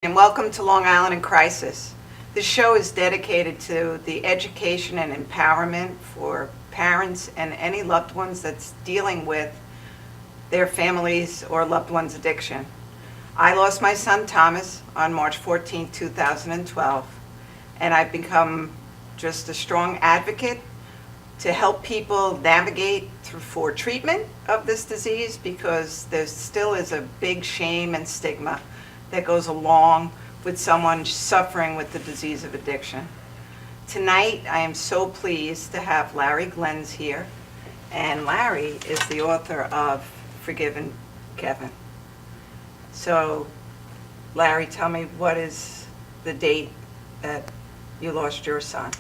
And welcome to Long Island in Crisis. This show is dedicated to the education and empowerment for parents and any loved ones that's dealing with their families or loved ones' addiction. I lost my son Thomas on March 14, 2012, and I've become just a strong advocate to help people navigate for treatment of this disease, because there still is a big shame and stigma that goes along with someone suffering with the disease of addiction. Tonight, I am so pleased to have Larry Glenz here, and Larry is the author of Forgiven Kevin. So, Larry, tell me, what is the date that you lost your son?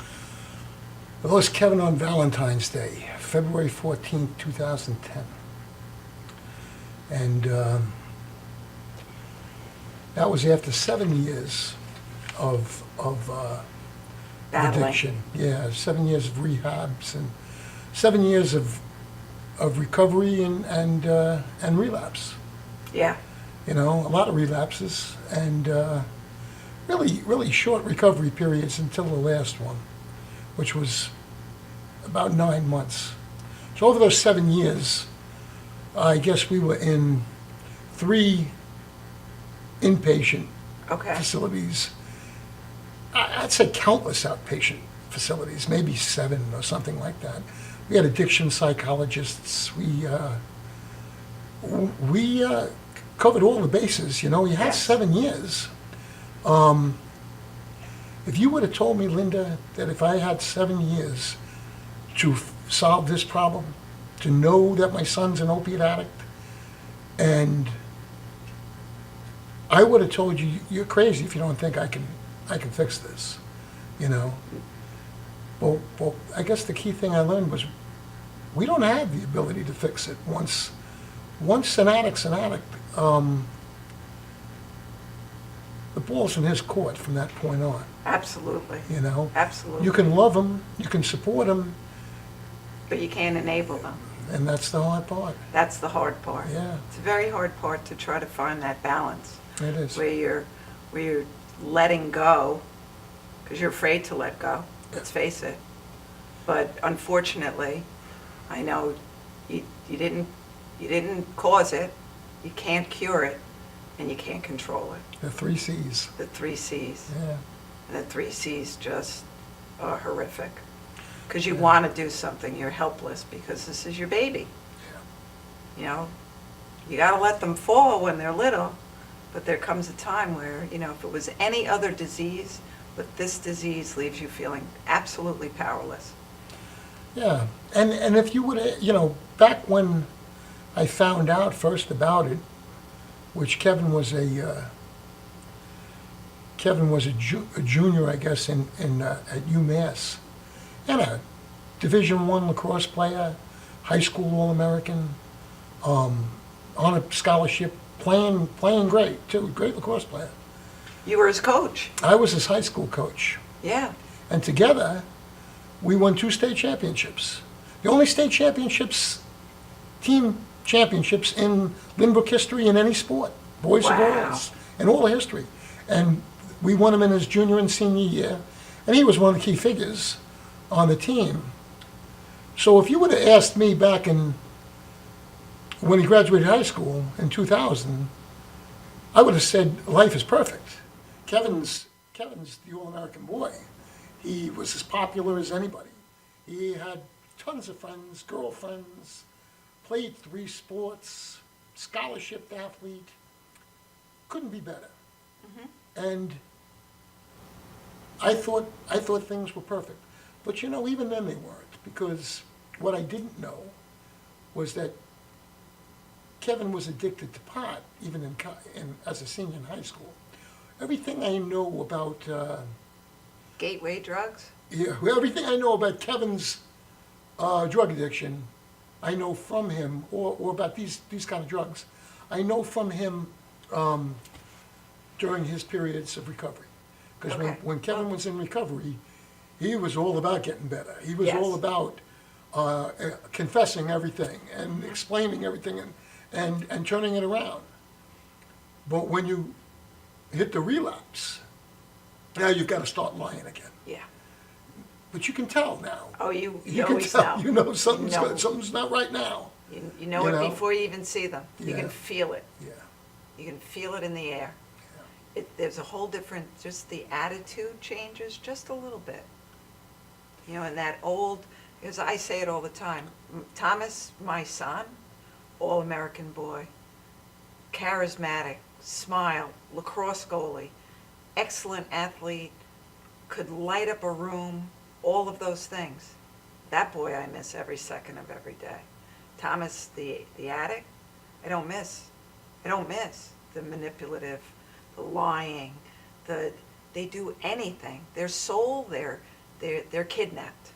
I lost Kevin on Valentine's Day, February 14, 2010. And that was after 7 years of Battling. addiction. Yeah, 7 years of rehabs and 7 years of recovery and relapse. Yeah. You know, a lot of relapses and really short recovery periods until the last one, which was about 9 months. So over those 7 years, I guess we were in 3 inpatient Okay. facilities. I'd say countless outpatient facilities, maybe 7 or something like that. We had addiction psychologists. We covered all the bases. You know, you had Yes. 7 years. If you would have told me, Linda, that if I had 7 years to solve this problem, to know that my son's an opiate addict, and I would have told you, you're crazy if you don't think I can fix this, you know. Well, I guess the key thing I learned was we don't have the ability to fix it. Once an addict's an addict, the ball's in his court from that point on. Absolutely. You know, Absolutely. you can love him, you can support him, But you can't enable them. and that's the hard part. That's the hard part. Yeah, It's a very hard part to try to find that balance it is. where you're letting go because you're afraid to let go. Let's face it. But unfortunately, I know you didn't cause it, you can't cure it, and you can't control it. The 3 C's. The 3 C's. Yeah, And the 3 C's just are horrific. Because you Yeah. want to do something, you're helpless because this is your baby. You know, you got to let them fall when they're little, but there comes a time where, you know, if it was any other disease, but this disease leaves you feeling absolutely powerless. yeah. And if you would, you know, back when I found out first about it, which Kevin was a junior, I guess, at UMass, and a Division I lacrosse player, high school All-American, on a scholarship, playing great too, great lacrosse player. You were his coach. I was his high school coach, Yeah. and together we won 2 state championships. The only state championships, team championships in Lynbrook history in any sport, boys or Wow. girls, in all the history. And we won him in his junior and senior year, and he was one of the key figures on the team. So if you would have asked me back when he graduated high school in 2000, I would have said life is perfect. Kevin's the All-American boy. He was as popular as anybody. He had tons of friends, girlfriends, played 3 sports, scholarship athlete. Couldn't be better. And I thought things were perfect. But you know, even then they weren't, because what I didn't know was that Kevin was addicted to pot, even as a senior in high school. Everything I know about Gateway drugs? everything I know about Kevin's drug addiction, I know from him, or about these kind of drugs, I know from him during his periods of recovery. Because Okay. when Kevin was in recovery, he was all about getting better. He was Yes. all about confessing everything and explaining everything and turning it around. But when you hit the relapse, now you've got to start lying again. Yeah. But you can tell now. Oh, you You can always tell. know. You know something's You know. something's not right now. You know You it know? before you even see them. You Yeah. can feel it. Yeah. You can feel it in the air. There's a whole different, just the attitude changes just a little bit. You know, and that old, as I say it all the time, Thomas, my son, all-American boy, charismatic, smile, lacrosse goalie, excellent athlete, could light up a room, all of those things. That boy I miss every second of every day. Thomas, the addict, I don't miss. I don't miss the manipulative, the lying, they do anything. Their soul, they're kidnapped.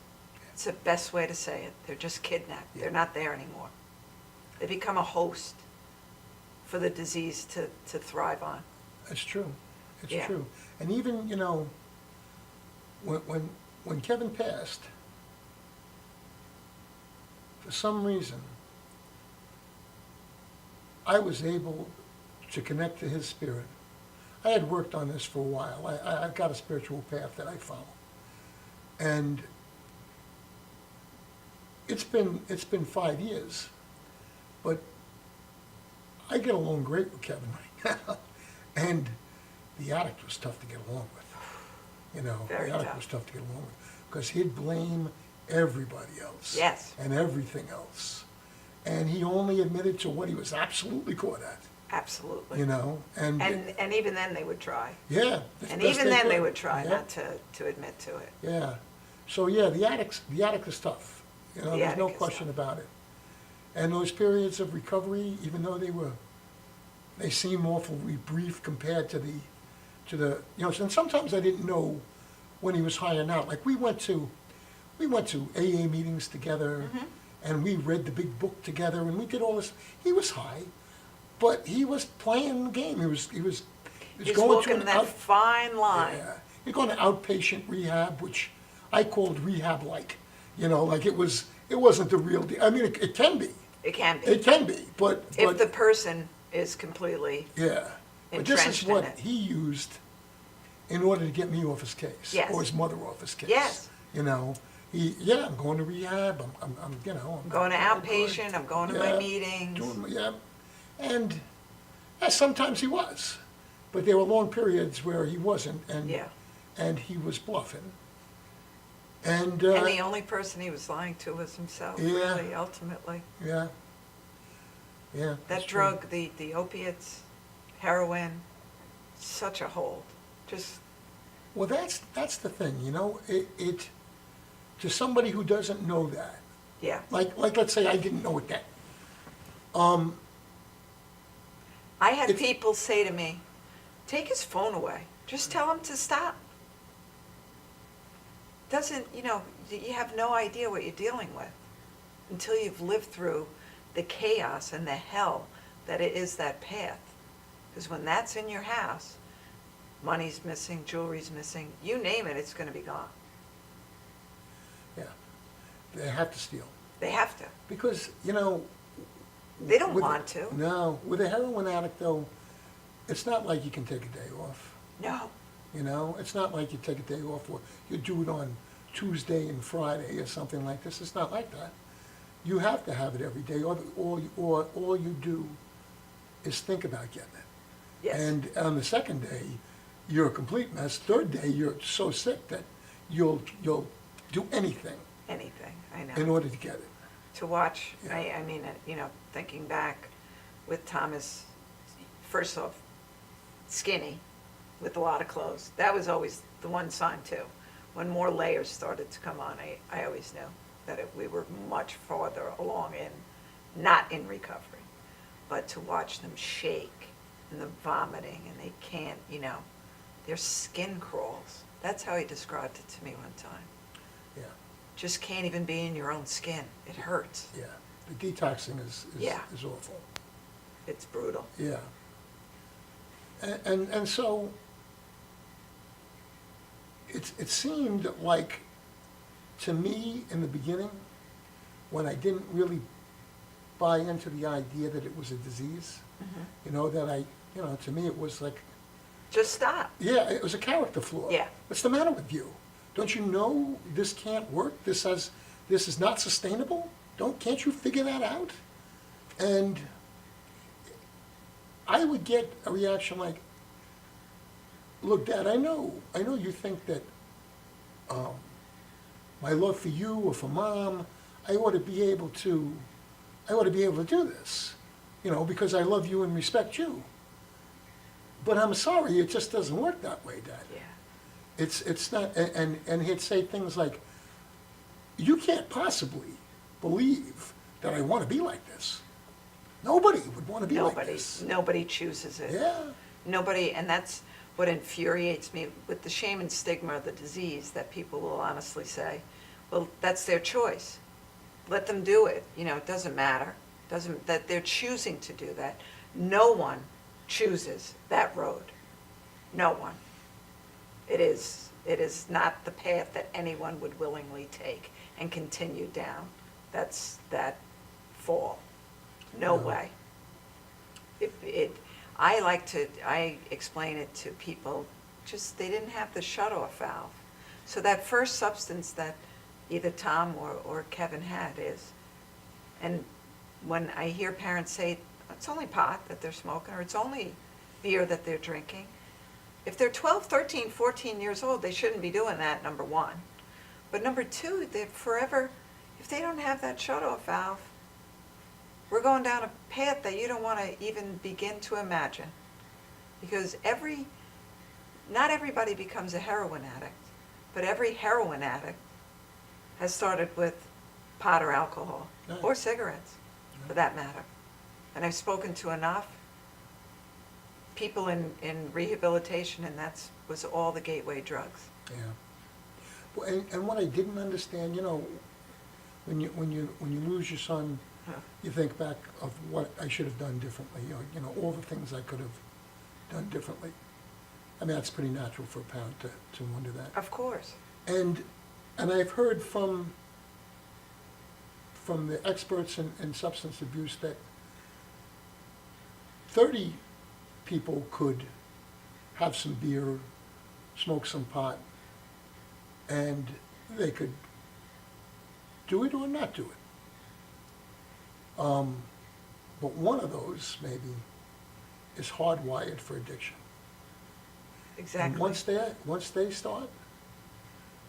It's the best way to say it. They're just kidnapped. Yeah. They're not there anymore. They become a host for the disease to thrive on. It's true. It's Yeah. true. And even, you know, when Kevin passed, for some reason, I was able to connect to his spirit. I had worked on this for a while. I've got a spiritual path that I follow. And it's been 5 years, but I get along great with Kevin right now. And the addict was tough to get along with. You know, Very the addict tough. was tough to get along with because he'd blame everybody else. Yes. And everything else. And he only admitted to what he was absolutely caught at. Absolutely. You know, and even then they would try. yeah, the And best even then they could. would try Yeah. not to admit to it. Yeah. So yeah, the addict is tough. You know, The there's no addict is question tough. about it. And those periods of recovery, even though they seem awfully brief compared to the, you know, and sometimes I didn't know when he was high and out. Like we went to AA meetings together, Mm-hmm. and we read the big book together, and we did all this. He was high, but he was playing the game. He was He's going walking to that fine line. yeah. You're going to outpatient rehab, which I called rehab-like. You know, like it wasn't the real deal. I mean, it can be. It can be. It can be, but If the person is completely, yeah. But this entrenched is in what it. he used in order to get me off his case. Yes. Or his mother off his case. Yes. You know, I'm going to rehab. I'm you know. I'm going to doing outpatient, good. I'm going to my meetings. Yeah. And sometimes he was. But there were long periods where he wasn't, Yeah. and he was bluffing. And And the only person he was lying to was himself, Yeah. really, ultimately. yeah. Yeah. That that's true. drug, the opiates, heroin, such a hold. Just, Well, that's the thing, you know, it to somebody who doesn't know that, yeah. like let's say I didn't know it then. I had It's- people say to me, take his phone away. Just tell him to stop. Doesn't, you have no idea what you're dealing with until you've lived through the chaos and the hell that it is that path. Because when that's in your house, money's missing, jewelry's missing, you name it, it's going to be gone. Yeah, they have to steal They have to. because you know. They don't with- want to. No, with a heroin addict though, it's not like you can take a day off. No. You know, it's not like you take a day off or you do it on Tuesday and Friday or something like this. It's not like that. You have to have it every day, or all you do is think about getting it. Yes. And on the second day, you're a complete mess. Third day, you're so sick that you'll do anything Anything, I know. in order to get it. To watch, Yeah. I mean, thinking back with Thomas, first off, skinny, with a lot of clothes. That was always the one sign too. When more layers started to come on, I always knew that we were much farther along not in recovery. But to watch them shake and the vomiting and they can't, their skin crawls. That's how he described it to me one time. Yeah, Just can't even be in your own skin. It hurts. yeah. The detoxing is Yeah. awful. It's brutal. Yeah. And so it seemed like to me in the beginning, when I didn't really buy into the idea that it was a disease, Mm-hmm. that to me it was like Just stop. Yeah, it was a character flaw. Yeah. What's the matter with you? Don't you know this can't work? This is not sustainable? Can't you figure that out? And I would get a reaction like, look, Dad, I know you think that my love for you or for Mom, I ought to be able to do this, because I love you and respect you. But I'm sorry, it just doesn't work that way, Dad. Yeah. It's not, and he'd say things like, you can't possibly believe that I want to be like this. Nobody would want to be like this. Nobody chooses it. Yeah. Nobody, and that's what infuriates me with the shame and stigma of the disease, that people will honestly say, well, that's their choice. Let them do it. It doesn't matter. That they're choosing to do that. No one chooses that road. No one. It is not the path that anyone would willingly take and continue down. That's that fall. No way. I explain it to people, just they didn't have the shut-off valve. So that first substance that either Tom or Kevin had is, and when I hear parents say, it's only pot that they're smoking, or it's only beer that they're drinking, if they're 12, 13, 14 years old, they shouldn't be doing that, number one. But number two, they're forever, if they don't have that shut-off valve, we're going down a path that you don't want to even begin to imagine. Because not everybody becomes a heroin addict, but every heroin addict has started with pot or alcohol, Right. or cigarettes, for that matter. And I've spoken to enough people in rehabilitation, and was all the gateway drugs. Yeah. Well, and what I didn't understand, when you lose your son, Huh. you think back of what I should have done differently, all the things I could have done differently. I mean, that's pretty natural for a parent to wonder that. Of course. And I've heard from the experts in substance abuse that 30 people could have some beer, smoke some pot, and they could do it or not do it. But one of those, maybe, is hardwired for addiction. Exactly. And once they start,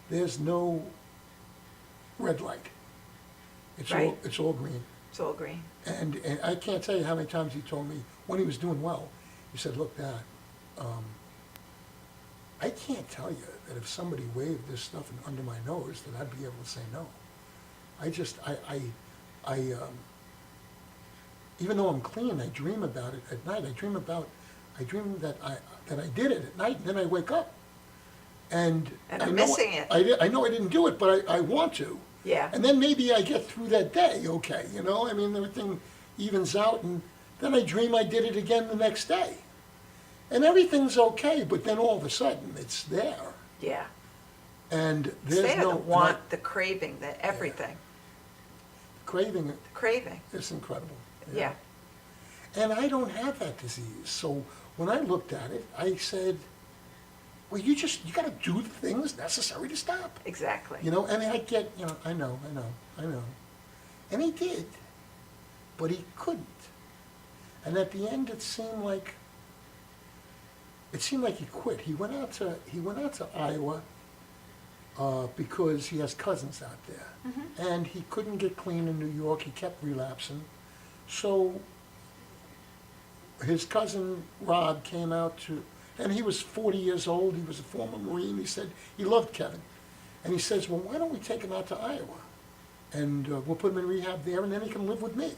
there's no red light. Right. It's all green. It's all green. And I can't tell you how many times he told me, when he was doing well, he said, look, Dad, I can't tell you that if somebody waved this stuff under my nose that I'd be able to say no. Even though I'm clean, I dream about it at night. I dream that I did it at night, and then I wake up. And I'm missing it. I know I didn't do it, but I want to. Yeah. And then maybe I get through that day, okay, I mean, everything evens out, and then I dream I did it again the next day. And everything's okay, but then all of a sudden, it's there. Yeah. And It's there's there, no... the want, the craving, the everything. Craving, The craving. it's incredible. Yeah. And I don't have that disease. So when I looked at it, I said, well, you got to do the things necessary to stop. Exactly. And I get, I know. And he did, but he couldn't. And at the end, it seemed like he quit. He went out to Iowa because he has cousins out there. Mm-hmm. And he couldn't get clean in New York. He kept relapsing. So his cousin Rob came out and he was 40 years old. He was a former Marine. He said he loved Kevin. And he says, well, why don't we take him out to Iowa? And we'll put him in rehab there, and then he can live with me.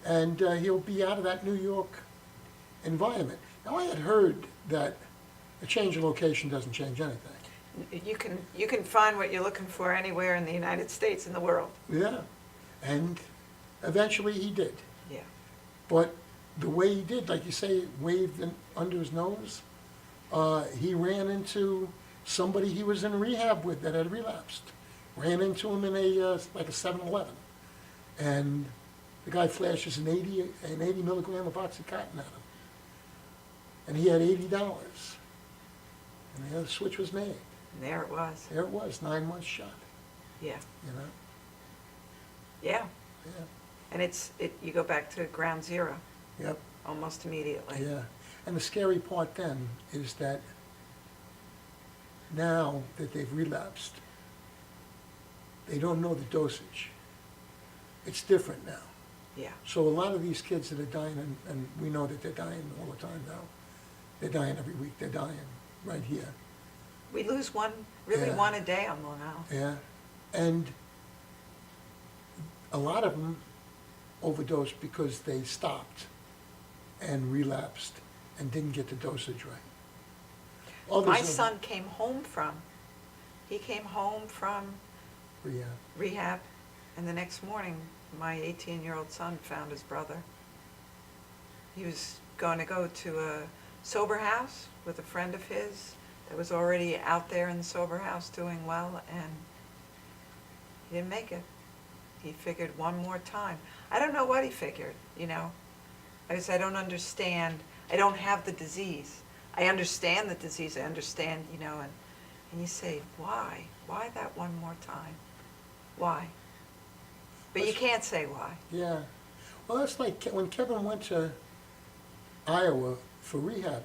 And he'll be out of that New York environment. Now, I had heard that a change of location doesn't change anything. You can find what you're looking for anywhere in the United States, in the world. Yeah. And eventually he did. Yeah. But the way he did, like you say, waved under his nose, he ran into somebody he was in rehab with that had relapsed. Ran into him in like a 7-Eleven. And the guy flashes an 80 milligram of Oxycontin at him. And he had $80. Yeah, the switch was made. And there it was. There it was, 9 months shot, Yeah, you know? yeah. Yeah, And you go back to ground zero yep, almost immediately. yeah. And the scary part then is that now that they've relapsed, they don't know the dosage. It's different now. Yeah, So a lot of these kids that are dying, and we know that they're dying all the time now. They're dying every week, they're dying right here. we lose really Yeah. one a day on Long Island. Yeah, and a lot of them overdosed because they stopped and relapsed and didn't get the dosage right. Others My of- son came home from Yeah, rehab, and the next morning, my 18-year-old son found his brother. He was going to go to a sober house with a friend of his that was already out there in the sober house doing well, and he didn't make it. He figured one more time. I don't know what he figured, you know. I guess I don't understand. I don't have the disease. I understand the disease. I understand, you know, and you say, why? Why that one more time? Why? But you can't say why. yeah. Well, that's like when Kevin went to Iowa for rehab.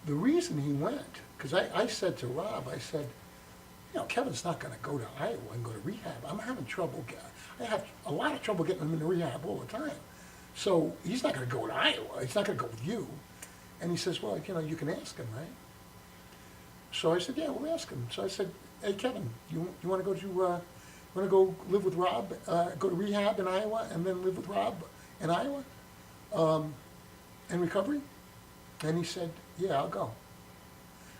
The reason he went, because I said to Rob, I said, you know, Kevin's not going to go to Iowa and go to rehab. I'm having trouble. I have a lot of trouble getting him into rehab all the time. So he's not going to go to Iowa. He's not going to go with you. And he says, well, you know, you can ask him, right? So I said, yeah, we'll ask him. So I said, hey, Kevin, you want to go live with Rob, go to rehab in Iowa, and then live with Rob in Iowa, in recovery? And he said, yeah, I'll go.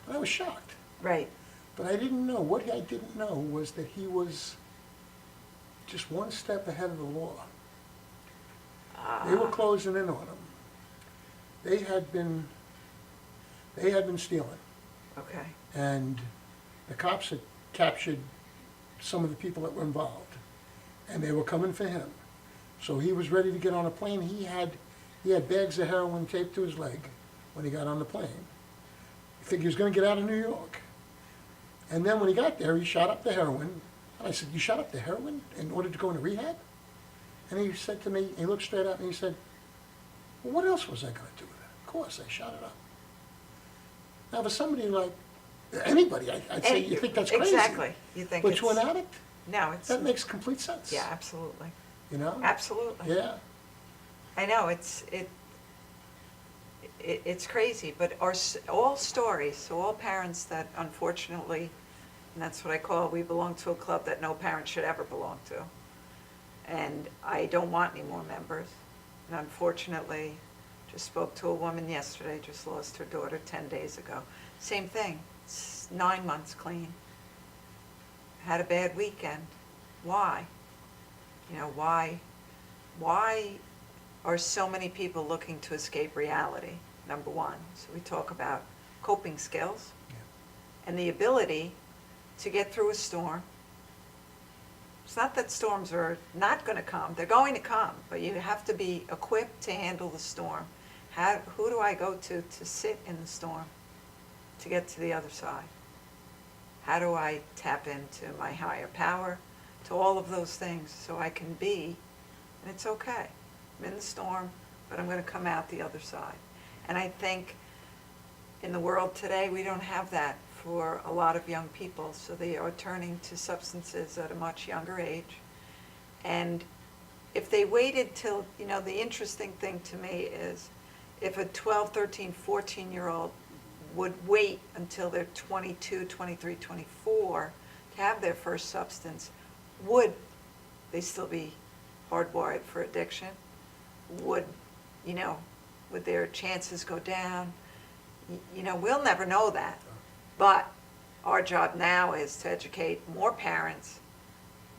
And I was shocked. Right. But I didn't know, what I didn't know was that he was just one step ahead of the law. They were closing in on him. They had been stealing. Okay. And the cops had captured some of the people that were involved. And they were coming for him. So he was ready to get on a plane. He had bags of heroin taped to his leg when he got on the plane. He figured he was going to get out of New York. And then when he got there, he shot up the heroin. And I said, you shot up the heroin in order to go into rehab? And he said to me, he looked straight at me, and he said, well, what else was I going to do with it? Of course, I shot it up. Now, for somebody like anybody, I'd say you think that's crazy. Exactly. You think But it's... to an addict, No, it's... that makes complete sense. Yeah, absolutely. You know? Absolutely. Yeah. I know, it's crazy, but all stories, so all parents that unfortunately, and that's what I call, we belong to a club that no parent should ever belong to. And I don't want any more members. And unfortunately, just spoke to a woman yesterday, just lost her daughter 10 days ago. Same thing, 9 months clean. Had a bad weekend. Why? You know, why are so many people looking to escape reality, number one? So we talk about coping skills Yeah. and the ability to get through a storm. It's not that storms are not going to come. They're going to come, but you have to be equipped to handle the storm. Who do I go to sit in the storm to get to the other side? How do I tap into my higher power, to all of those things so I can be, and it's okay. I'm in the storm, but I'm going to come out the other side. And I think in the world today, we don't have that for a lot of young people, so they are turning to substances at a much younger age. And if they waited till, you know, the interesting thing to me is if a 12, 13, 14-year-old would wait until they're 22, 23, 24 to have their first substance, would they still be hardwired for addiction? Would their chances go down? You know, we'll never know that. But our job now is to educate more parents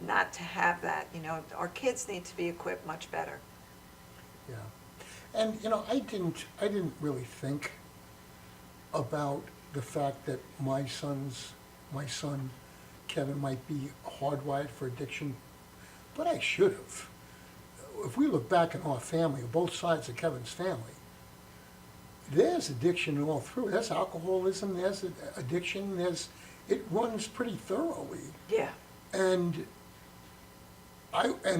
not to have that. You know, our kids need to be equipped much better. Yeah. And, you know, I didn't really think about the fact that my son, Kevin, might be hardwired for addiction, but I should have. If we look back in our family, both sides of Kevin's family, there's addiction all through. There's alcoholism, there's addiction, it runs pretty thoroughly. Yeah. And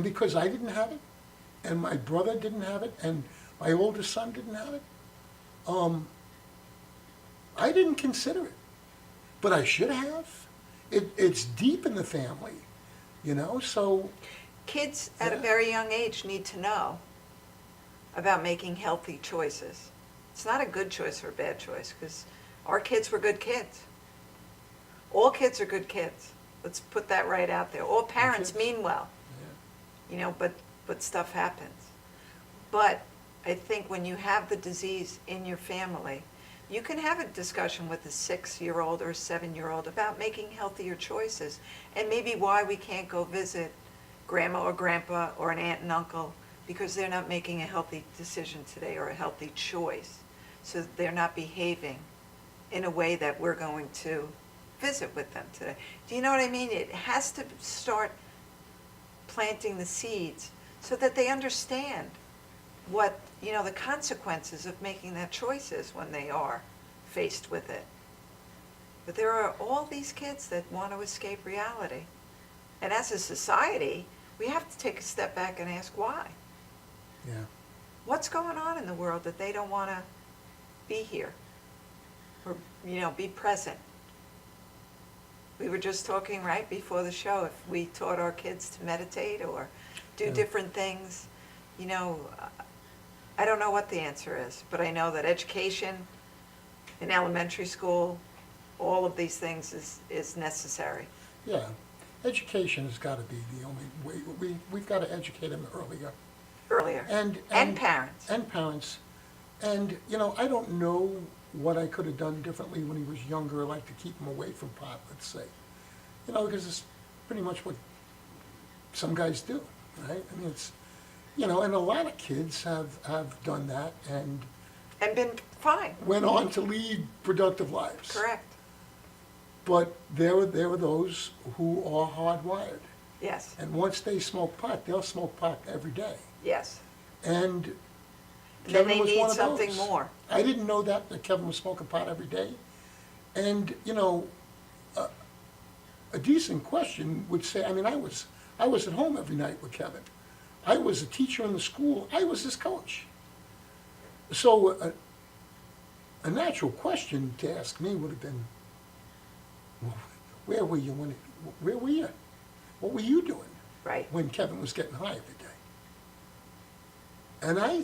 because I didn't have it, and my brother didn't have it, and my oldest son didn't have it, I didn't consider it. But I should have. It's deep in the family, so. Kids at a very young age need to know about making healthy choices. It's not a good choice or a bad choice, because our kids were good kids. All kids are good kids. Let's put that right out there. All parents mean well, but stuff happens. But I think when you have the disease in your family, you can have a discussion with a 6-year-old or a 7-year-old about making healthier choices, and maybe why we can't go visit grandma or grandpa or an aunt and uncle because they're not making a healthy decision today or a healthy choice. So they're not behaving in a way that we're going to visit with them today. Do you know what I mean? It has to start planting the seeds so that they understand what, the consequences of making that choices when they are faced with it. But there are all these kids that want to escape reality. And as a society, we have to take a step back and ask why. Yeah. What's going on in the world that they don't want to be here or, be present? We were just talking right before the show, if we taught our kids to meditate or do different things, I don't know what the answer is, but I know that education in elementary school, all of these things is necessary. Yeah. Education has got to be the only way. We've got to educate them earlier. And parents. And parents. And, I don't know what I could have done differently when he was younger, like to keep him away from pot, let's say. Because it's pretty much what some guys do, right? I mean, it's, and a lot of kids have done that and been fine. Went on to lead productive lives. Correct. But there were those who are hardwired. Yes. And once they smoke pot, they'll smoke pot every day. Yes. And then Kevin they was need one of something those. more. I didn't know that Kevin was smoking pot every day. And, a decent question would say, I mean, I was at home every night with Kevin. I was a teacher in the school. I was his coach. So a natural question to ask me would have been, well, where were you where were you? What were you doing? Right. When Kevin was getting high every day? And I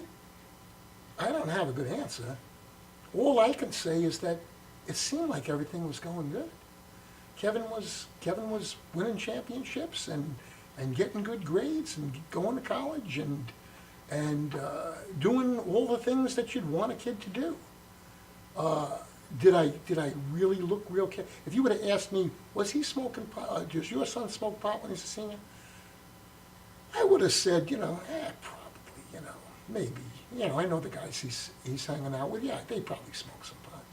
don't have a good answer. All I can say is that it seemed like everything was going good. Kevin was winning championships and getting good grades and going to college and doing all the things that you'd want a kid to do. Did I really look real kid? If you would have asked me, was he smoking pot? Does your son smoke pot when he's a senior? I would have said, probably, maybe. I know the guys he's hanging out with. Yeah, they probably smoke some pot,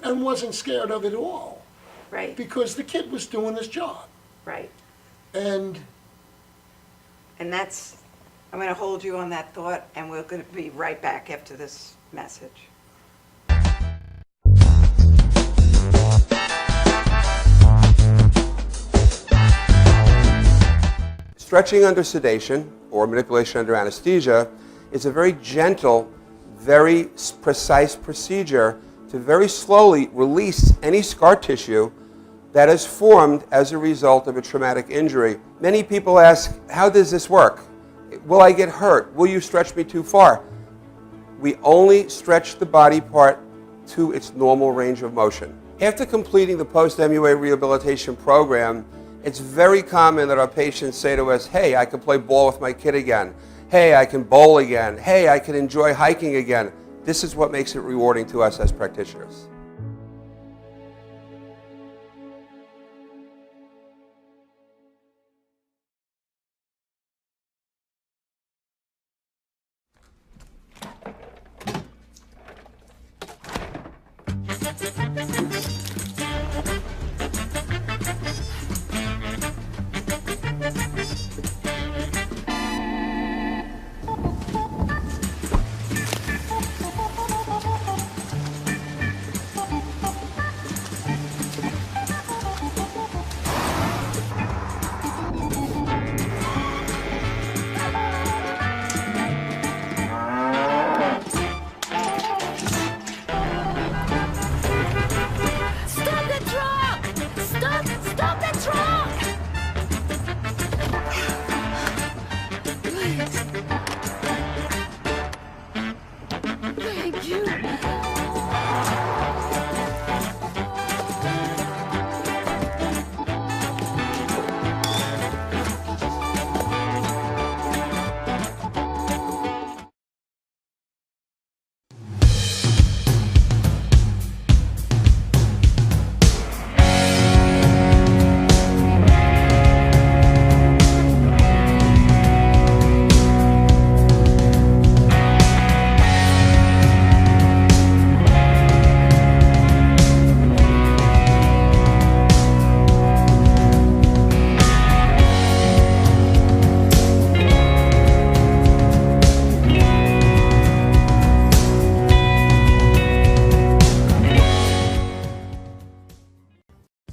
and wasn't scared of it at all. Right. Because the kid was doing his job. Right. And that's, I'm going to hold you on that thought, and we're going to be right back after this message. Stretching under sedation, or manipulation under anesthesia, is a very gentle, very precise procedure to very slowly release any scar tissue that is formed as a result of a traumatic injury. Many people ask, how does this work? Will I get hurt? Will you stretch me too far? We only stretch the body part to its normal range of motion. After completing the post-MUA rehabilitation program, it's very common that our patients say to us, hey, I can play ball with my kid again. Hey, I can bowl again. Hey, I can enjoy hiking again. This is what makes it rewarding to us as practitioners.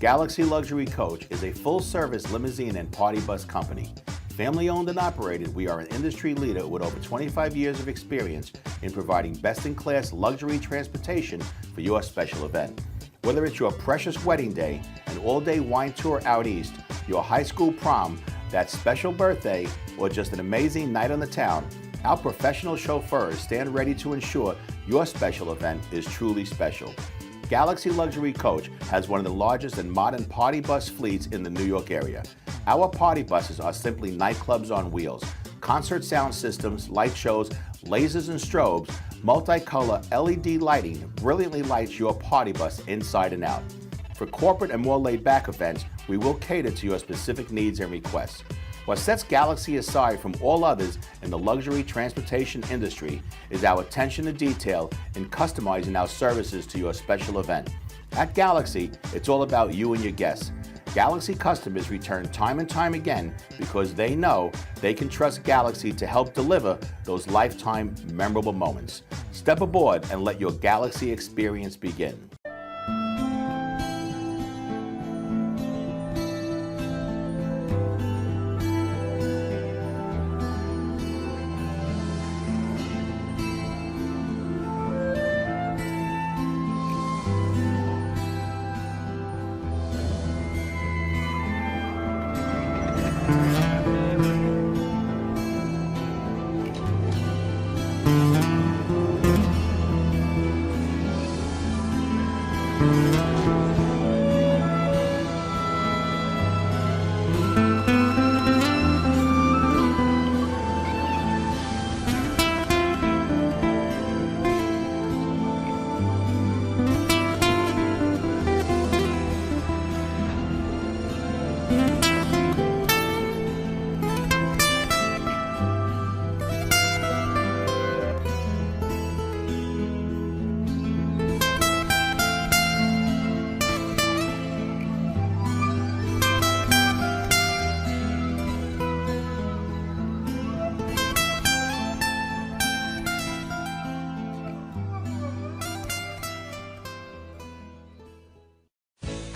Galaxy Luxury Coach is a full-service limousine and party bus company. Family-owned and operated, we are an industry leader with over 25 years of experience in providing best-in-class luxury transportation for your special event. Whether it's your precious wedding day, an all-day wine tour out east, your high school prom, that special birthday, or just an amazing night on the town, our professional chauffeurs stand ready to ensure your special event is truly special. Galaxy Luxury Coach has one of the largest and modern party bus fleets in the New York area. Our party buses are simply nightclubs on wheels. Concert sound systems, light shows, lasers and strobes, multicolor LED lighting brilliantly lights your party bus inside and out. For corporate and more laid-back events, we will cater to your specific needs and requests. What sets Galaxy aside from all others in the luxury transportation industry is our attention to detail in customizing our services to your special event. At Galaxy, it's all about you and your guests. Galaxy customers return time and time again because they know they can trust Galaxy to help deliver those lifetime memorable moments. Step aboard and let your Galaxy experience begin.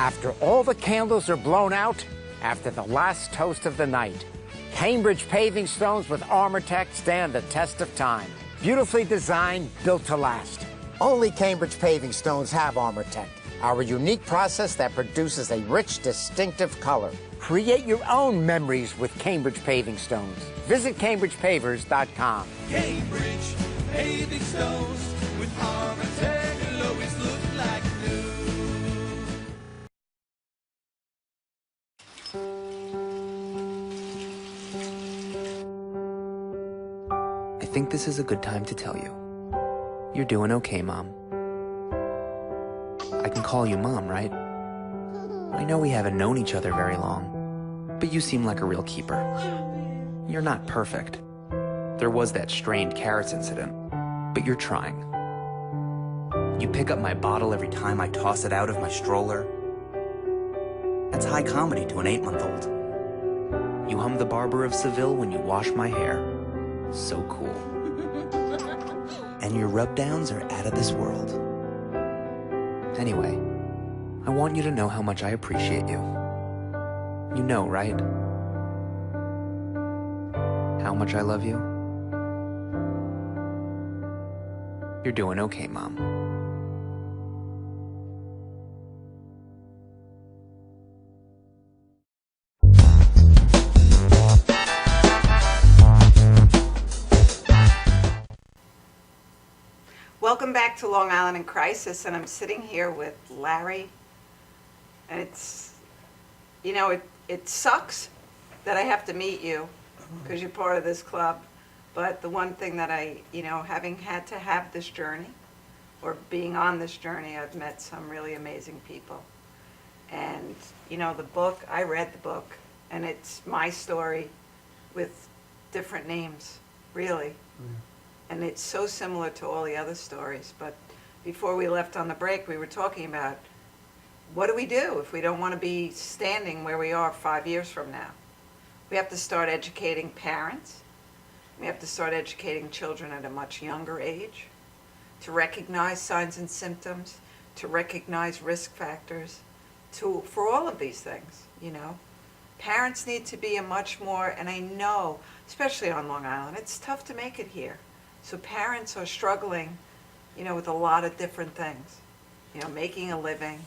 After all the candles are blown out, after the last toast of the night, Cambridge paving stones with Armortech stand the test of time. Beautifully designed, built to last. Only Cambridge paving stones have Armortech, our unique process that produces a rich, distinctive color. Create your own memories with Cambridge paving stones. Visit CambridgePavers.com. Cambridge paving stones with Armortech will always look like new. I think this is a good time to tell you. You're doing okay, Mom. I can call you Mom, right? I know we haven't known each other very long, but you seem like a real keeper. You're not perfect. There was that strained carrots incident, but you're trying. You pick up my bottle every time I toss it out of my stroller. That's high comedy to an 8-month-old. You hum the Barber of Seville when you wash my hair. So cool. And your rub-downs are out of this world. Anyway, I want you to know how much I appreciate you. You know, right? How much I love you? You're doing okay, Mom. Welcome back to Long Island in Crisis, and I'm sitting here with Larry, and it's, you know, it sucks that I have to meet you because you're part of this club, but the one thing that I, you know, having had to have this journey or being on this journey, I've met some really amazing people. And, you know, the book, I read the book, and it's my story with different names, really. And it's so similar to all the other stories. But before we left on the break, we were talking about what do we do if we don't want to be standing where we are 5 years from now? We have to start educating parents. We have to start educating children at a much younger age to recognize signs and symptoms, to recognize risk factors, for all of these things, you know. Parents need to be a much more, and I know, especially on Long Island, it's tough to make it here. So parents are struggling, you know, with a lot of different things, you know, making a living,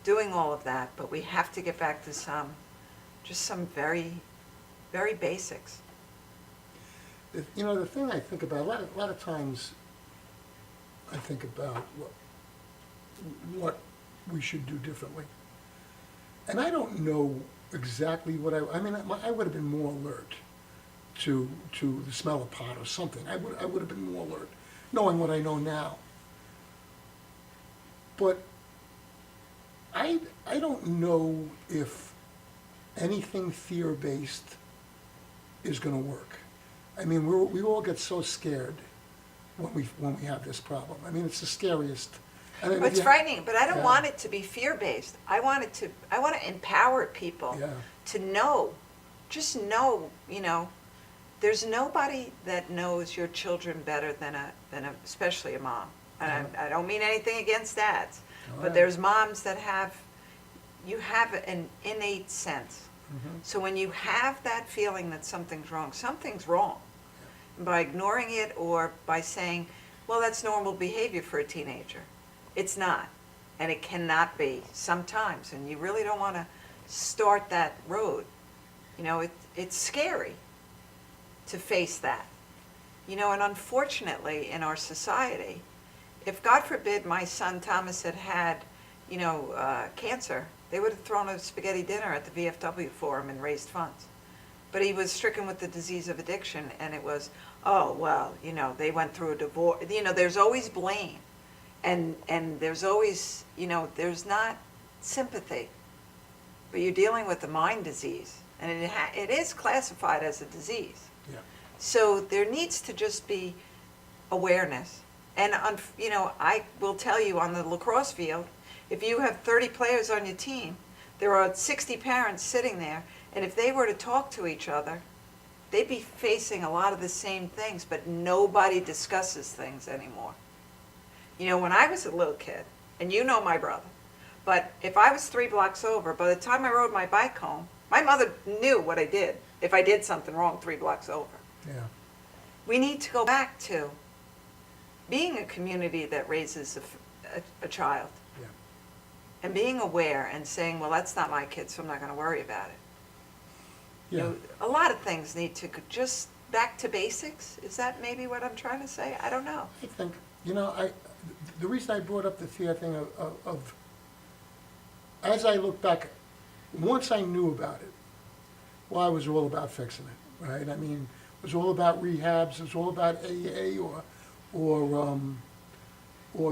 doing all of that, but we have to get back to just some very, very basics. You know, the thing I think about, a lot of times, I think about what we should do differently. And I don't know exactly what I mean, I would have been more alert to the smell of pot or something. I would have been more alert, knowing what I know now. But I don't know if anything fear-based is going to work. I mean, we all get so scared when we have this problem. I mean, it's the scariest. And then It's frightening, but I don't Yeah. want it to be fear-based. I want to empower people Yeah. to know, just know, you know, there's nobody that knows your children better than especially a mom. And I don't mean anything against dads, but right. there's moms that you have an innate sense. Mm-hmm. So when you have that feeling that something's wrong, something's wrong. By ignoring it or by saying, well, that's normal behavior for a teenager. It's not, and it cannot be sometimes, and you really don't want to start that road. You know, it's scary to face that. You know, and unfortunately in our society, if God forbid my son Thomas had, you know, cancer, they would have thrown a spaghetti dinner at the VFW for him and raised funds. But he was stricken with the disease of addiction, and it was, oh, well, you know, they went through a divorce. You know, there's always blame. And there's always, you know, there's not sympathy. But you're dealing with a mind disease, and it is classified as a disease. Yeah. So there needs to just be awareness. And, you know, I will tell you on the lacrosse field, if you have 30 players on your team, there are 60 parents sitting there, and if they were to talk to each other, they'd be facing a lot of the same things, but nobody discusses things anymore. You know, when I was a little kid, and you know my brother, but if I was 3 blocks over, by the time I rode my bike home, my mother knew what I did if I did something wrong 3 blocks over. Yeah. We need to go back to being a community that raises a child. Yeah. And being aware and saying, well, that's not my kid, so I'm not going to worry about it. You Yeah. know, a lot of things need to just back to basics. Is that maybe what I'm trying to say? I don't know. I think, you know, the reason I brought up the fear thing of as I look back, once I knew about it, well, I was all about fixing it, right? I mean, it was all about rehabs, it was all about AA or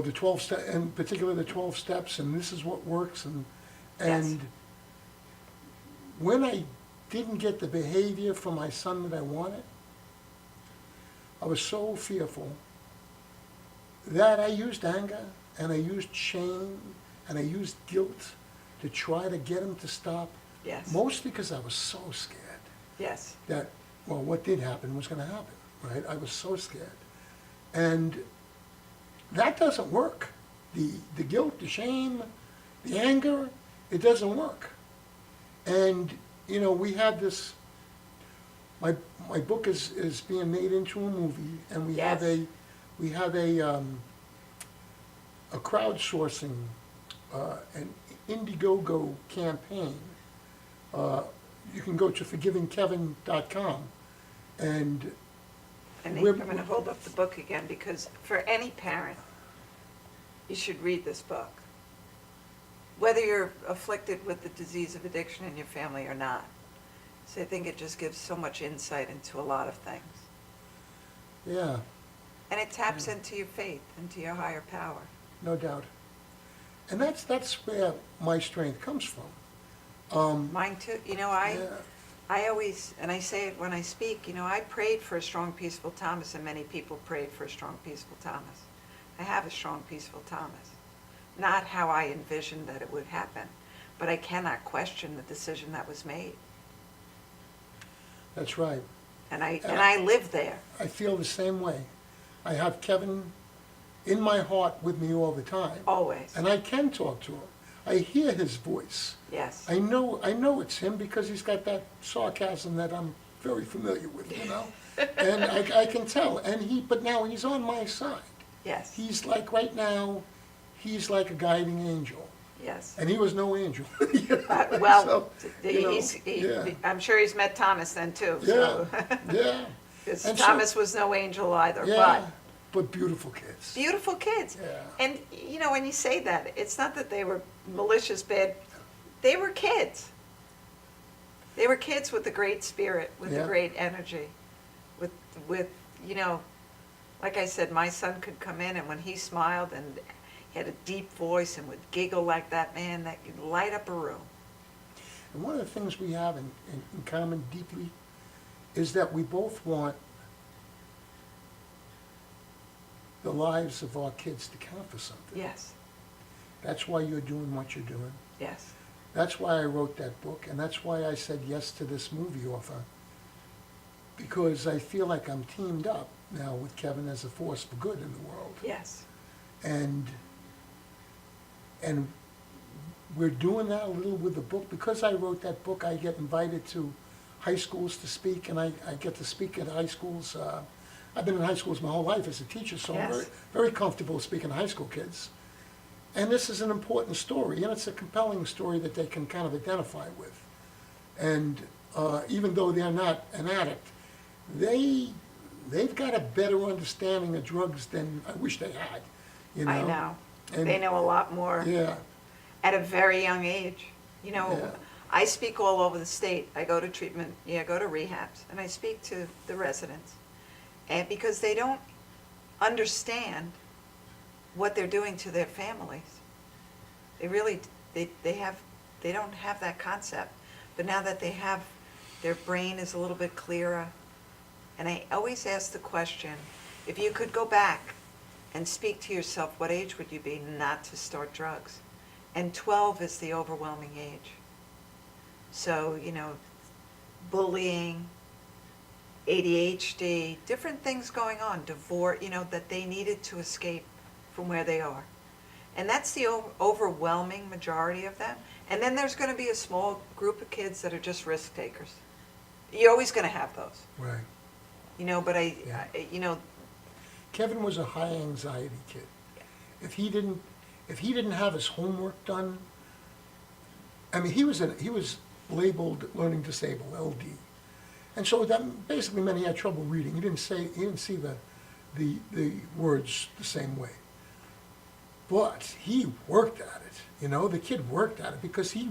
the 12 step, in particular the 12 steps, and this is what works, and Yes. when I didn't get the behavior from my son that I wanted, I was so fearful that I used anger, and I used shame, and I used guilt to try to get him to stop. Yes. Mostly because I was so scared Yes. that, well, what did happen was going to happen, right? I was so scared. And that doesn't work. The guilt, the shame, the anger, it doesn't work. And, you know, we have this, my book is being made into a movie, and we Yes. have a crowdsourcing, an Indiegogo campaign. You can go to forgivingkevin.com, and And We're- I'm going to hold up the book again, because for any parent, you should read this book. Whether you're afflicted with the disease of addiction in your family or not. So I think it just gives so much insight into a lot of things. yeah, And it taps into your faith, into your higher power. no doubt. And that's where my strength comes from. Mine too. You know, Yeah. I always, and I say it when I speak, you know, I prayed for a strong, peaceful Thomas, and many people prayed for a strong, peaceful Thomas. I have a strong, peaceful Thomas. Not how I envisioned that it would happen, but I cannot question the decision that was made. That's right. And I live there. I feel the same way. I have Kevin in my heart with me all the time. Always. And I can talk to him. I hear his voice. Yes. I know it's him because he's got that sarcasm that I'm very familiar with, you know? And I can tell, but now he's on my side. Yes. He's like, right now, he's like a guiding angel. Yes. And he was no angel. You know? Well, So, you know, yeah. I'm sure he's met Thomas then too. Yeah, So. yeah. 'Cause And so- Thomas was no angel either, Yeah, but beautiful kids. but beautiful kids. Yeah. And, you know, when you say that, it's not that they were malicious, bad, they were kids. They were kids with a great spirit, with a Yeah. great energy, with, you know, like I said, my son could come in and when he smiled and he had a deep voice and would giggle like that, man, that could light up a room. And one of the things we have in common deeply is that we both want the lives of our kids to count for something. Yes, That's why you're doing what you're doing. yes, That's why I wrote that book, and that's why I said yes to this movie offer. Because I feel like I'm teamed up now with Kevin as a force for good in the world. yes, And we're doing that a little with the book. Because I wrote that book, I get invited to high schools to speak, and I get to speak at high schools. I've been in high schools my whole life as a teacher, so I'm Yes. very, very comfortable speaking to high school kids. And this is an important story, and it's a compelling story that they can kind of identify with. And even though they're not an addict, they've got a better understanding of drugs than I wish they had, you know? I know. And- They know a lot more Yeah, at a very young age. You know, Yeah. I speak all over the state. I go to treatment, I go to rehabs, and I speak to the residents. And because they don't understand what they're doing to their families. They really, they don't have that concept. But now that they have, their brain is a little bit clearer. And I always ask the question, if you could go back and speak to yourself, what age would you be not to start drugs? And 12 is the overwhelming age. So, you know, bullying, ADHD, different things going on, divorce, you know, that they needed to escape from where they are. And that's the overwhelming majority of them. And then there's going to be a small group of kids that are just risk takers. You're always going to have those, right. you know, but Yeah. you know, Kevin was a high anxiety kid. If he didn't have his homework done, I mean, he was labeled learning disabled, LD. And so that basically meant he had trouble reading. He didn't see the words the same way. But he worked at it, you know, the kid worked at it because he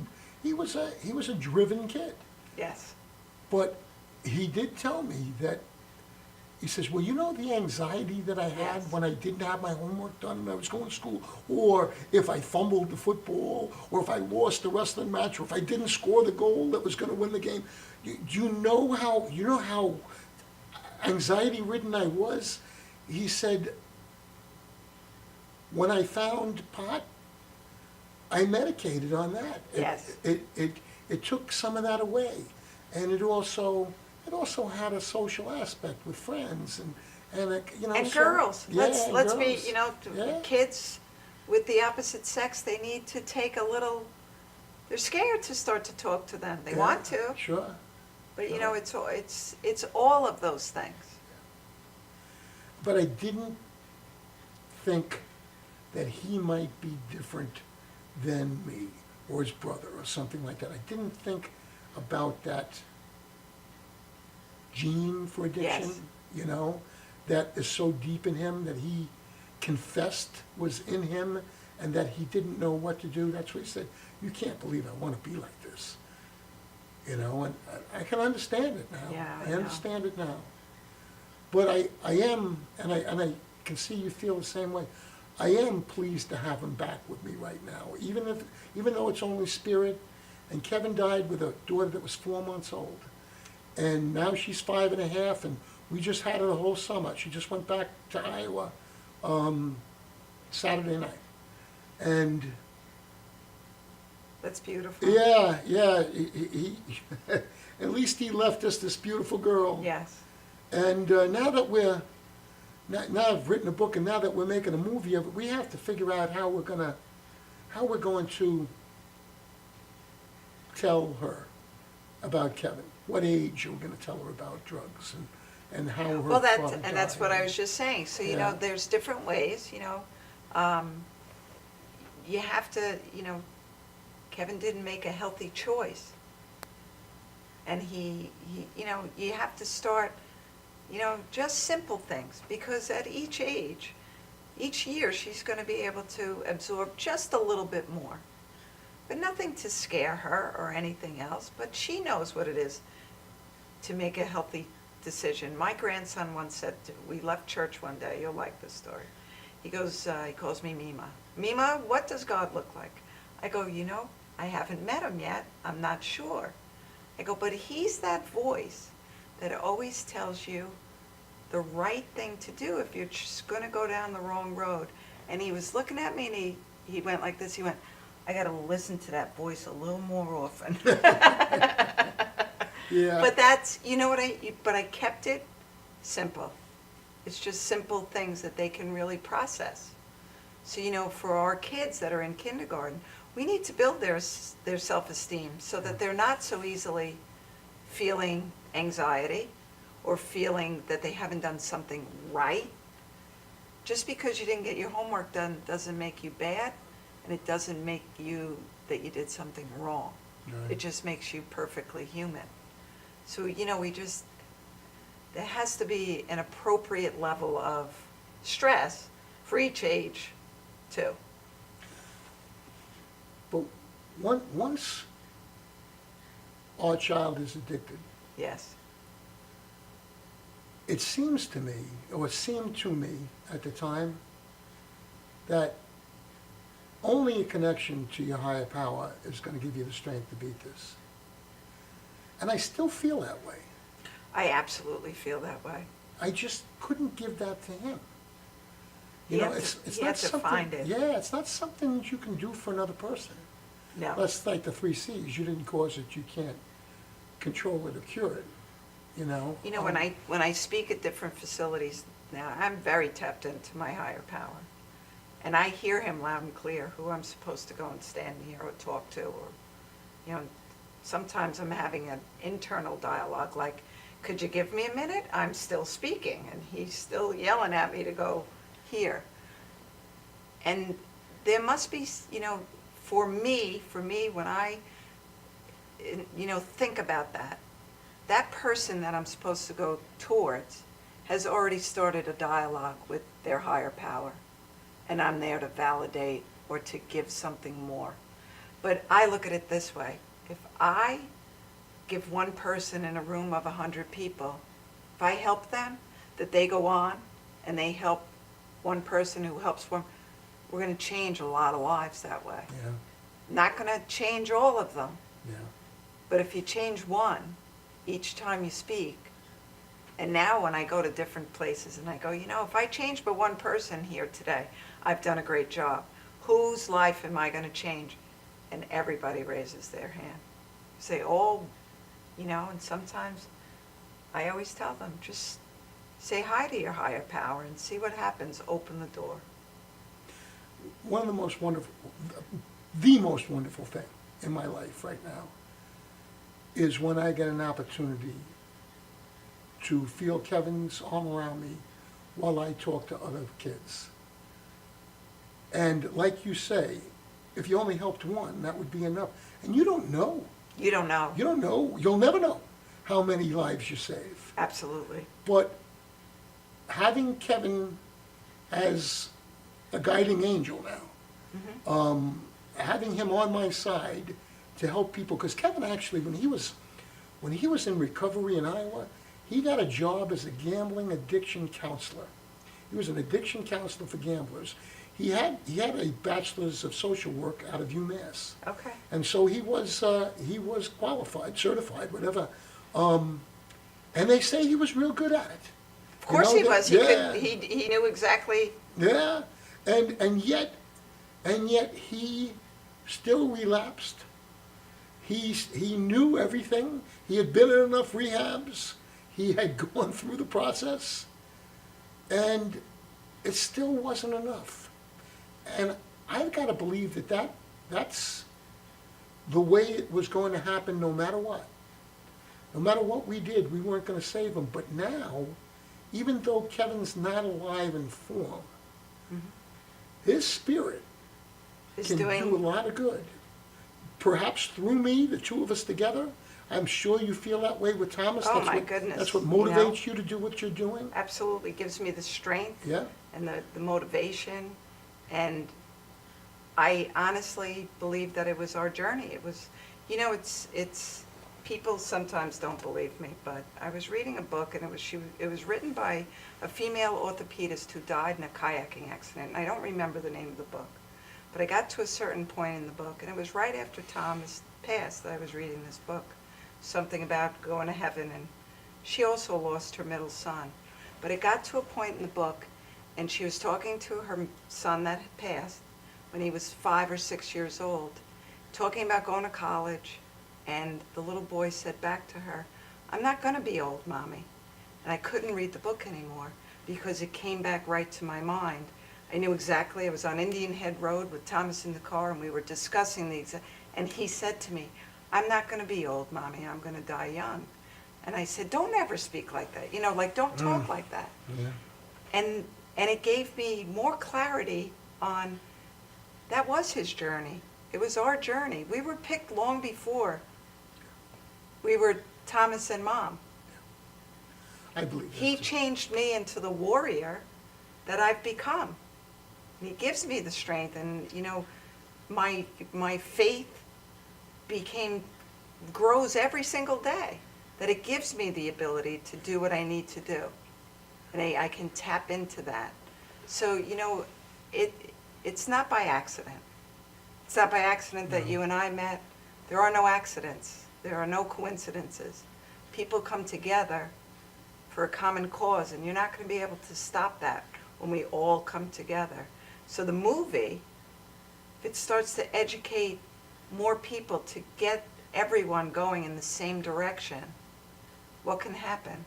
was a driven kid. yes, But he did tell me that, he says, well, you know the anxiety that I had Yes. when I didn't have my homework done and I was going to school, or if I fumbled the football, or if I lost the wrestling match, or if I didn't score the goal that was going to win the game. You know how anxiety-ridden I was? He said, when I found pot, I medicated on that. Yes. It took some of that away, and it also had a social aspect with friends and you know. and so- girls. Yeah, Let's be, girls. you know, Yeah. kids with the opposite sex. They need to take a little. They're scared to start to talk to them. They Yeah, want to, Sure. but you know, it's all of those things. But I didn't think that he might be different than me or his brother or something like that. I didn't think about that gene for addiction, Yes. you know, that is so deep in him that he confessed was in him and that he didn't know what to do. That's what he said, you can't believe I want to be like this. You know, and I can understand it now. Yeah, I I know. understand it now. But I am, and I can see you feel the same way. I am pleased to have him back with me right now, even though it's only spirit. And Kevin died with a daughter that was 4 months old, and now she's 5.5, and we just had her the whole summer. She just went back to Iowa Saturday night, and That's beautiful. yeah, he at least he left us this beautiful girl. Yes. And now I've written a book, and now that we're making a movie of it, we have to figure out how we're going to tell her about Kevin? What age are we going to tell her about drugs and how her Well, father and that's died? what I was just saying. So, you Yeah. know, there's different ways, you know. You have to, you know, Kevin didn't make a healthy choice. And he, you know, you have to start, you know, just simple things. Because at each age, each year, she's going to be able to absorb just a little bit more. But nothing to scare her or anything else. But she knows what it is to make a healthy decision. My grandson once said, we left church one day, you'll like this story. He goes, he calls me Mima. Mima, what does God look like? I go, you know, I haven't met him yet. I'm not sure. I go, but he's that voice that always tells you the right thing to do if you're just going to go down the wrong road. And he was looking at me and he went like this. He went, I got to listen to that voice a little more often. Yeah. But that's, you know what but I kept it simple. It's just simple things that they can really process. So, you know, for our kids that are in kindergarten, we need to build their self-esteem so that they're not so easily feeling anxiety or feeling that they haven't done something right. Just because you didn't get your homework done doesn't make you bad, and it doesn't make you that you did something wrong. Right. It just makes you perfectly human. So, you know, there has to be an appropriate level of stress for each age, too. But once our child is addicted, Yes. it seems to me, or it seemed to me at the time, that only a connection to your higher power is going to give you the strength to beat this. And I still feel that way. I absolutely feel that way. I just couldn't give that to him. You have to find it. Yeah, it's not something that you can do for another person. No. That's like the 3 C's. You didn't cause it, you can't control it or cure it, you know? You know, when I speak at different facilities now, I'm very tapped into my higher power. And I hear him loud and clear who I'm supposed to go and stand near or talk to, or, you know, sometimes I'm having an internal dialogue like, could you give me a minute? I'm still speaking, and he's still yelling at me to go here. And there must be, you know, for me, when I, you know, think about that person that I'm supposed to go towards has already started a dialogue with their higher power. And I'm there to validate or to give something more. But I look at it this way. If I give one person in a room of 100 people, if I help them, that they go on and they help one person who helps one, we're going to change a lot of lives that way. Yeah, Not going to change all of them, yeah. but if you change one each time you speak, and now when I go to different places and I go, you know, if I change but one person here today, I've done a great job. Whose life am I going to change? And everybody raises their hand. Say, oh, you know, and sometimes I always tell them, just say hi to your higher power and see what happens. Open the door. One of the most wonderful thing in my life right now is when I get an opportunity to feel Kevin's arm around me while I talk to other kids. And like you say, if you only helped one, that would be enough. And you don't know. You don't know. You don't know. You'll never know how many lives you save. Absolutely. But having Kevin as a guiding angel now, having him on my side to help people, because Kevin actually, when he was in recovery in Iowa, he got a job as a gambling addiction counselor. He was an addiction counselor for gamblers. He had a bachelor's of social work out of UMass. Okay. And so he was qualified, certified, whatever. And they say he was real good at it. Of course he was. He knew exactly. Yeah, and yet he still relapsed. He knew everything. He had been in enough rehabs. He had gone through the process, and it still wasn't enough. And I've got to believe that's the way it was going to happen no matter what. No matter what we did, we weren't going to save him. But now, even though Kevin's not alive in form, his spirit Is can doing do a lot of good. Perhaps through me, the two of us together. I'm sure you feel that way with Thomas. Oh, That's my what, goodness, That's what you know? motivates you to do what you're doing. absolutely gives me the strength Yeah. and the motivation. And I honestly believe that it was our journey. It was, you know, it's people sometimes don't believe me, but I was reading a book, and it was written by a female orthopedist who died in a kayaking accident. And I don't remember the name of the book, but I got to a certain point in the book, and it was right after Thomas passed that I was reading this book, something about going to heaven, and she also lost her middle son. But it got to a point in the book, and she was talking to her son that had passed when he was 5 or 6 years old, talking about going to college, and the little boy said back to her, "I'm not going to be old, Mommy." And I couldn't read the book anymore because it came back right to my mind. I knew exactly. I was on Indian Head Road with Thomas in the car, and we were discussing and he said to me, "I'm not going to be old, Mommy. I'm going to die young." And I said, "Don't ever speak like that. You know, like, don't talk like that." Yeah. And it gave me more clarity on that was his journey. It was our journey. We were picked long before we were Thomas and Mom. I believe that He too. changed me into the warrior that I've become. And he gives me the strength, and you know, my faith grows every single day, that it gives me the ability to do what I need to do. And I can tap into that. So, you know, it's not by accident. It's not by accident that you and I met. There are no accidents. There are no coincidences. People come together for a common cause, and you're not going to be able to stop that when we all come together. So the movie, if it starts to educate more people to get everyone going in the same direction, what can happen?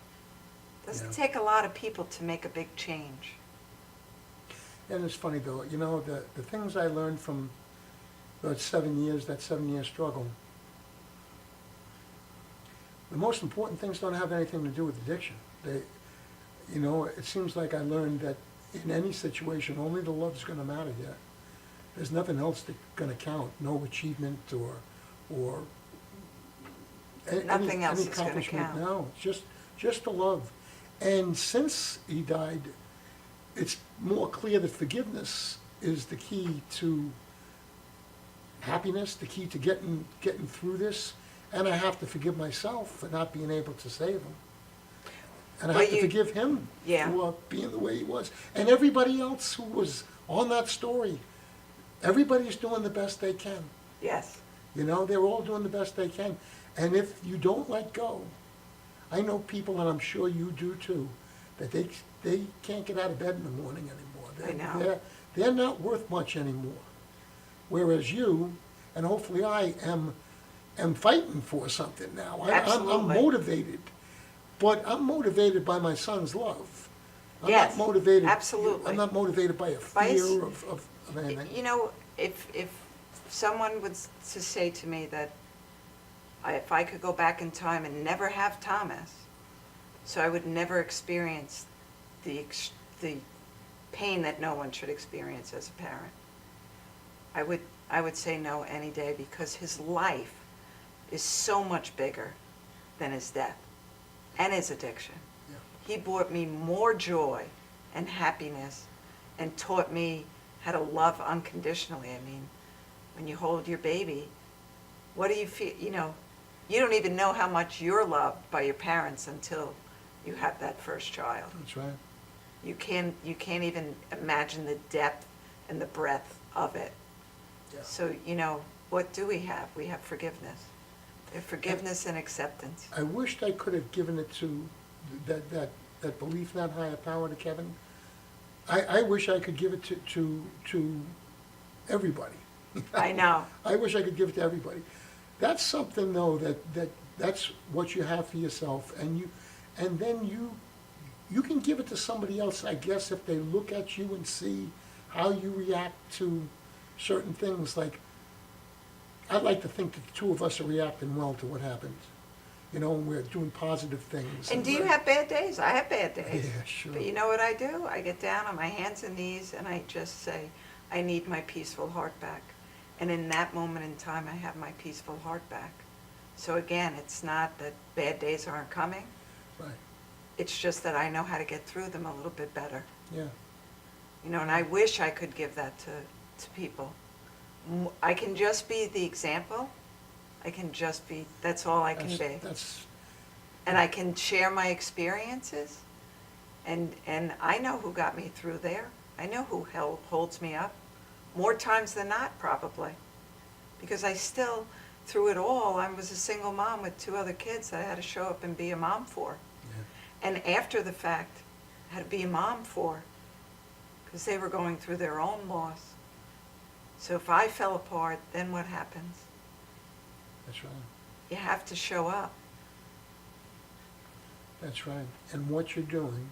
It doesn't take a lot of people to make a big change. And it's funny though, you know, the things I learned from those 7 years, that 7-year struggle, the most important things don't have anything to do with addiction. You know, it seems like I learned that in any situation, only the love's going to matter here. There's nothing else that's going to count. No achievement or Nothing else any is gonna accomplishment. count. No, just the love. And since he died, it's more clear that forgiveness is the key to happiness, the key to getting through this. And I have to forgive myself for not being able to save him. And I Well, have to forgive him Yeah. for being the way he was. And everybody else who was on that story, everybody's doing the best they can. Yes. You know, they're all doing the best they can. And if you don't let go, I know people, and I'm sure you do too, that they can't get out of bed in the morning anymore. I know. They're not worth much anymore. Whereas you, and hopefully I am fighting for something now. I'm Absolutely. motivated, but I'm motivated by my son's love. I'm Yes, not motivated. absolutely. I'm not motivated by a By his- fear of anything. You know, if someone was to say to me that if I could go back in time and never have Thomas, so I would never experience the pain that no one should experience as a parent, I would say no any day, because his life is so much bigger than his death and his addiction. Yeah. He brought me more joy and happiness and taught me how to love unconditionally. I mean, when you hold your baby, what do you feel? You know, you don't even know how much you're loved by your parents until you have that first child. That's right. You can't even imagine the depth and the breadth of it. Yeah. So, you know, what do we have? We have forgiveness. We have forgiveness and acceptance. I wished I could have given it to that belief in that higher power to Kevin. I wish I could give it to everybody. I know. I wish I could give it to everybody. That's something though that's what you have for yourself, and then you can give it to somebody else, I guess, if they look at you and see how you react to certain things. Like, I'd like to think that the two of us are reacting well to what happened. You know, and we're doing positive things. And do you have bad days? I have bad days. Yeah, sure. But you know what I do? I get down on my hands and knees and I just say, I need my peaceful heart back. And in that moment in time, I have my peaceful heart back. So again, it's not that bad days aren't coming. Right, It's just that I know how to get through them a little bit better. yeah, You know, and I wish I could give that to people. I can just be the example. I can just be, that's all I can be. that's, And I can share my experiences. And I know who got me through there. I know who holds me up. More times than not, probably. Because I still, through it all, I was a single mom with 2 other kids that I had to show up and be a mom for. yeah, And after the fact, I had to be a mom for, because they were going through their own loss. So if I fell apart, then what happens? that's right, You have to show up. that's right. And what you're doing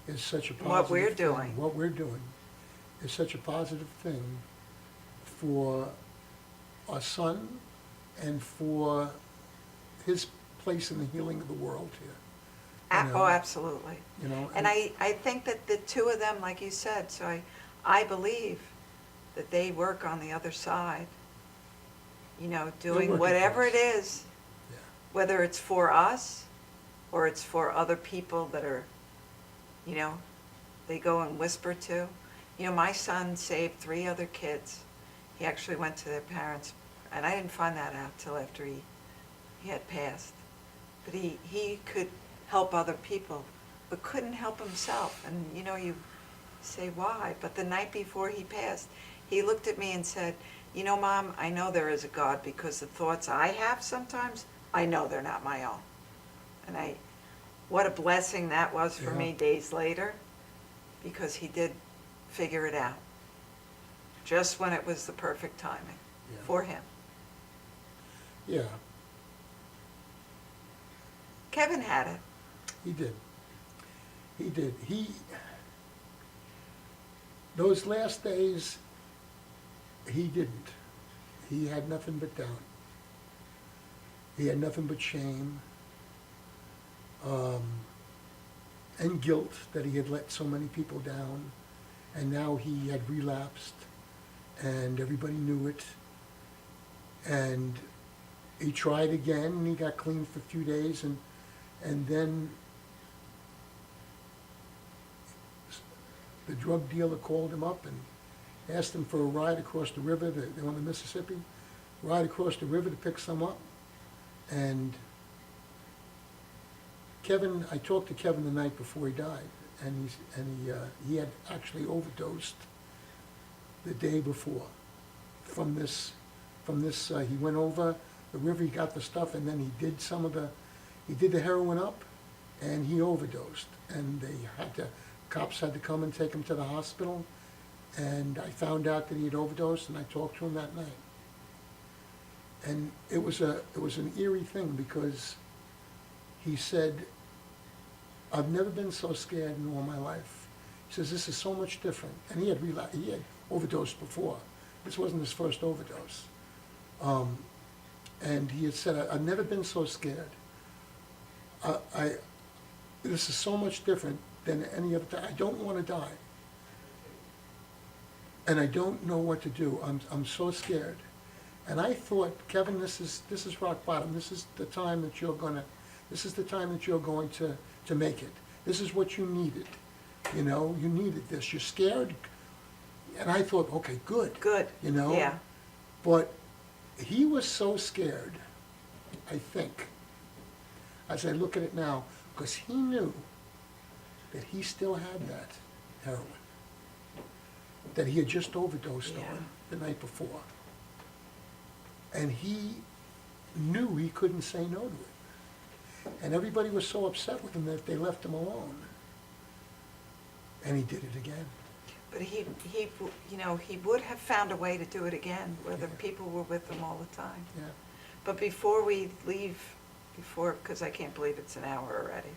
is such a positive What we're thing. doing. What we're doing is such a positive thing for our son and for his place in the healing of the world here. You know? Oh, absolutely. You know, And I think that the 2 of them, like you said, so I believe that they work on the other side, you know, doing working whatever it class. is, Yeah. whether it's for us or it's for other people that are, you know, they go and whisper to. You know, my son saved 3 other kids. He actually went to their parents, and I didn't find that out till after he had passed. But he could help other people, but couldn't help himself. And, you know, you say, why? But the night before he passed, he looked at me and said, you know, Mom, I know there is a God because the thoughts I have sometimes, I know they're not my own. And what a blessing that was for me Yeah. days later, because he did figure it out, just when it was the perfect timing Yeah. for him. Yeah, Kevin had it. he did. He did. Those last days, he didn't. He had nothing but doubt. He had nothing but shame and guilt that he had let so many people down, and now he had relapsed, and everybody knew it. And he tried again, and he got clean for a few days, and then the drug dealer called him up and asked him for a ride across the river. They went to Mississippi, ride across the river to pick some up. And Kevin, I talked to Kevin the night before he died, and he had actually overdosed the day before from this. He went over the river, he got the stuff, and then he did the heroin up, and he overdosed. And cops had to come and take him to the hospital, and I found out that he had overdosed, and I talked to him that night. And it was an eerie thing, because he said, I've never been so scared in all my life. He says, this is so much different. And he had overdosed before. This wasn't his first overdose. And he had said, I've never been so scared. This is so much different than any other time. I don't want to die. And I don't know what to do. I'm so scared. And I thought, Kevin, this is rock bottom. This is the time that you're going to make it. This is what you needed. You know, you needed this. You're scared. And I thought, okay, good. Good. You know? Yeah. But he was so scared, I think, as I look at it now, because he knew that he still had that heroin that he had just overdosed Yeah. on the night before. And he knew he couldn't say no to it. And everybody was so upset with him that they left him alone. And he did it again. But he would have found a way to do it again, whether Yeah. people were with him all the time. Yeah. But before we leave, because I can't believe it's an hour already,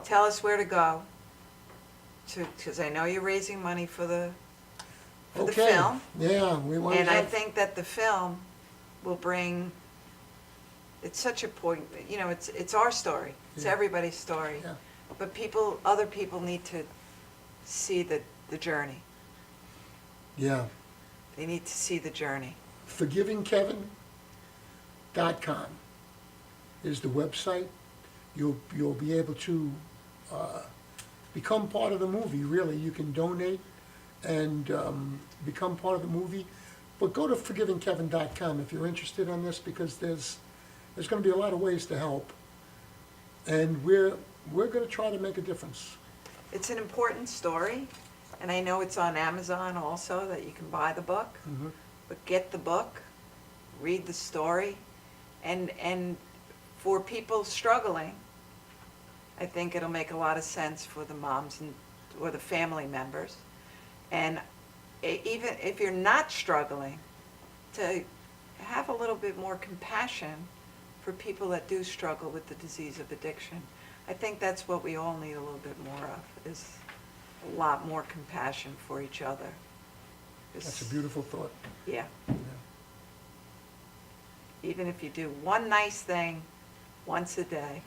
tell us where to go, because I know you're raising money for the for the Okay. film. Yeah, we want And to I have, think that the film will bring, it's such a point, you know, it's our story. It's Yeah. everybody's story. Yeah. But other people need to see the journey. yeah, They need to see the journey. forgivingkevin.com is the website. You'll be able to become part of the movie, really. You can donate and become part of the movie. But go to forgivingkevin.com if you're interested in this, because there's going to be a lot of ways to help. And we're going to try to make a difference. It's an important story, and I know it's on Amazon also, that you can buy the book. But get the book, read the story, and for people struggling, I think it'll make a lot of sense for the moms or the family members. And even if you're not struggling, to have a little bit more compassion for people that do struggle with the disease of addiction. I think that's what we all need a little bit more of, is a lot more compassion for each other. That's a beautiful thought. Yeah. Yeah. Even if you do one nice thing once a day,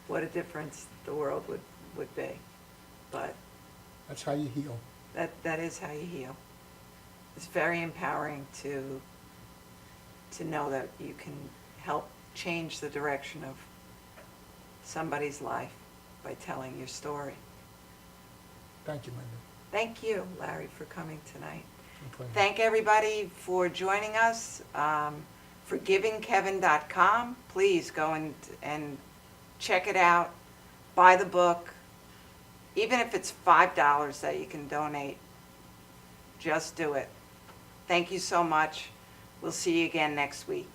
what a difference the world would be. But That's how you heal. that is how you heal. It's very empowering to know that you can help change the direction of somebody's life by telling your story. Thank you, Linda. Thank you, Larry, for coming tonight. My pleasure. Thank everybody for joining us. Forgivingkevin.com. Please go and check it out. Buy the book. Even if it's $5 that you can donate, just do it. Thank you so much. We'll see you again next week.